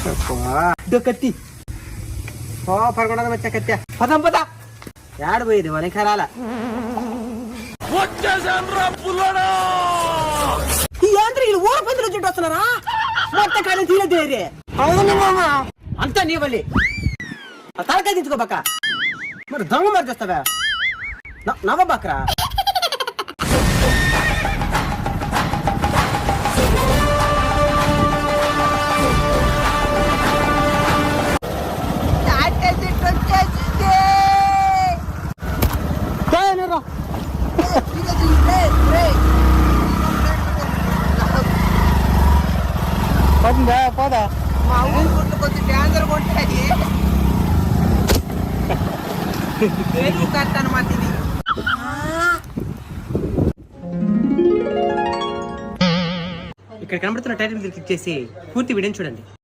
కత్తి పరకొండ వచ్చా కత్తి పదం పద ఏడబోయేది మనకి రాలా ఈ యాంత్రికులు ఊర పందులు చుట్టూ వస్తున్నారా మొత్తం కానీ తీరే అంతా నీ వల్లి తలకాయ దించుకోబాక మరి దొంగ మరి చేస్తావా నవ్వబాకరా పోదా మా ఊరు గుడ్లు కొంచెం డ్యాన్సర్ కొట్టాయి అనమాట ఇది ఇక్కడ కనబడుతున్న టైటిల్ క్లిక్ చేసి పూర్తి వీడియోని చూడండి.